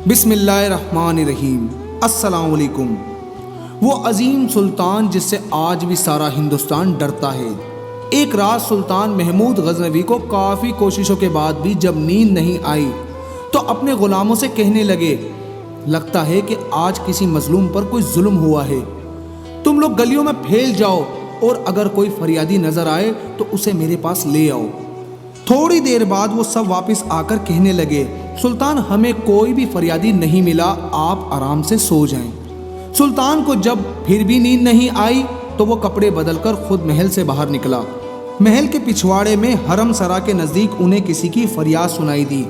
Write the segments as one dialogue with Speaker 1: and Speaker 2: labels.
Speaker 1: بسم اللہ الرحمن الرحیم۔ السلام علیکم۔ وہ عظیم سلطان جس سے آج بھی سارا ہندوستان ڈرتا ہے۔ ایک رات سلطان محمود غزنوی کو کافی کوششوں کے بعد بھی جب نیند نہیں آئی تو اپنے غلاموں سے کہنے لگے، لگتا ہے کہ آج کسی مظلوم پر کوئی ظلم ہوا ہے، تم لوگ گلیوں میں پھیل جاؤ اور اگر کوئی فریادی نظر آئے تو اسے میرے پاس لے آؤ۔ تھوڑی دیر بعد وہ سب واپس آ کر کہنے لگے، سلطان ہمیں کوئی بھی فریادی نہیں ملا، آپ آرام سے سو جائیں۔ سلطان کو جب پھر بھی نیند نہیں آئی تو وہ کپڑے بدل کر خود محل سے باہر نکلا۔ محل کے پچھواڑے میں حرم سرا کے نزدیک انہیں کسی کی فریاد سنائی دی،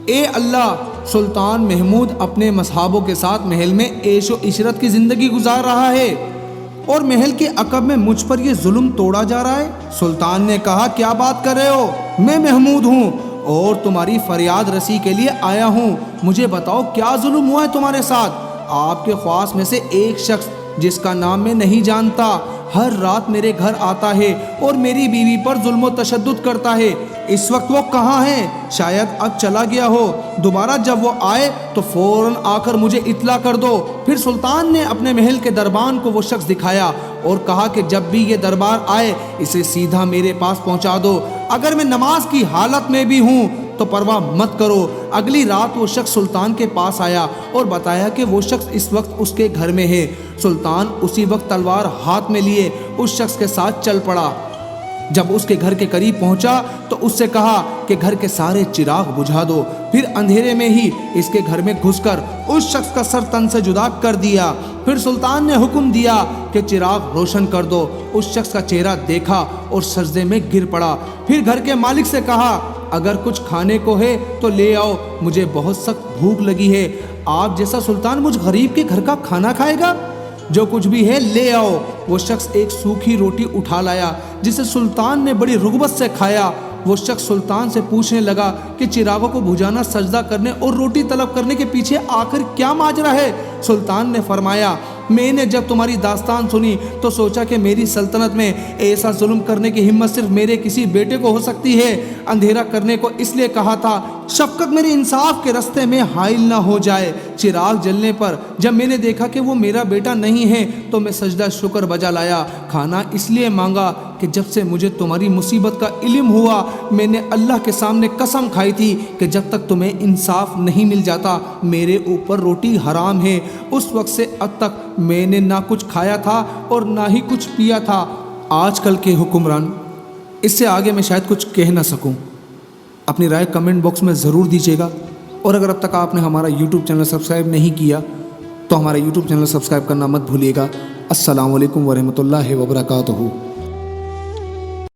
Speaker 1: اے اللہ، سلطان محمود اپنے مصحابوں کے ساتھ محل میں عیش و عشرت کی زندگی گزار رہا ہے اور محل کے عقب میں مجھ پر یہ ظلم توڑا جا رہا ہے۔ سلطان نے کہا، کیا بات کر رہے ہو؟ میں محمود ہوں اور تمہاری فریاد رسی کے لیے آیا ہوں، مجھے بتاؤ کیا ظلم ہوا ہے تمہارے ساتھ؟ آپ کے خواص میں سے ایک شخص جس کا نام میں نہیں جانتا ہر رات میرے گھر آتا ہے اور میری بیوی پر ظلم و تشدد کرتا ہے۔ اس وقت وہ کہاں ہے؟ شاید اب چلا گیا ہو، دوبارہ جب وہ آئے تو فوراً آ کر مجھے اطلاع کر دو۔ پھر سلطان نے اپنے محل کے دربان کو وہ شخص دکھایا اور کہا کہ جب بھی یہ دربار آئے اسے سیدھا میرے پاس پہنچا دو، اگر میں نماز کی حالت میں بھی ہوں تو پرواہ مت کرو۔ اگلی رات وہ شخص سلطان کے پاس آیا اور بتایا کہ وہ شخص اس وقت اس کے گھر میں ہے۔ سلطان اسی وقت تلوار ہاتھ میں لیے اس شخص کے ساتھ چل پڑا۔ جب اس کے گھر کے قریب پہنچا تو اس سے کہا کہ گھر کے سارے چراغ بجھا دو، پھر اندھیرے میں ہی اس کے گھر میں گھس کر اس شخص کا سر تن سے جدا کر دیا۔ پھر سلطان نے حکم دیا کہ چراغ روشن کر دو۔ اس شخص کا چہرہ دیکھا اور سجدے میں گر پڑا۔ پھر گھر کے مالک سے کہا، اگر کچھ کھانے کو ہے تو لے آؤ، مجھے بہت سخت بھوک لگی ہے۔ آپ جیسا سلطان مجھ غریب کے گھر کا کھانا کھائے گا؟ جو کچھ بھی ہے لے آؤ۔ وہ شخص ایک سوکھی روٹی اٹھا لایا جسے سلطان نے بڑی رغبت سے کھایا۔ وہ شخص سلطان سے پوچھنے لگا کہ چراغوں کو بجھانا، سجدہ کرنے اور روٹی طلب کرنے کے پیچھے آخر کیا ماجرا ہے؟ سلطان نے فرمایا، میں نے جب تمہاری داستان سنی تو سوچا کہ میری سلطنت میں ایسا ظلم کرنے کی ہمت صرف میرے کسی بیٹے کو ہو سکتی ہے۔ اندھیرا کرنے کو اس لیے کہا تھا شفقت میرے انصاف کے رستے میں حائل نہ ہو جائے۔ چراغ جلنے پر جب میں نے دیکھا کہ وہ میرا بیٹا نہیں ہے تو میں سجدہ شکر بجا لایا۔ کھانا اس لیے مانگا کہ جب سے مجھے تمہاری مصیبت کا علم ہوا میں نے اللہ کے سامنے قسم کھائی تھی کہ جب تک تمہیں انصاف نہیں مل جاتا میرے اوپر روٹی حرام ہے۔ اس وقت سے اب تک میں نے نہ کچھ کھایا تھا اور نہ ہی کچھ پیا تھا۔ آج کل کے حکمران، اس سے آگے میں شاید کچھ کہہ نہ سکوں۔ اپنی رائے کمنٹ باکس میں ضرور دیجیے گا، اور اگر اب تک آپ نے ہمارا یوٹیوب چینل سبسکرائب نہیں کیا تو ہمارا یوٹیوب چینل سبسکرائب کرنا مت بھولیے گا۔ السلام علیکم ورحمۃ اللہ وبرکاتہ۔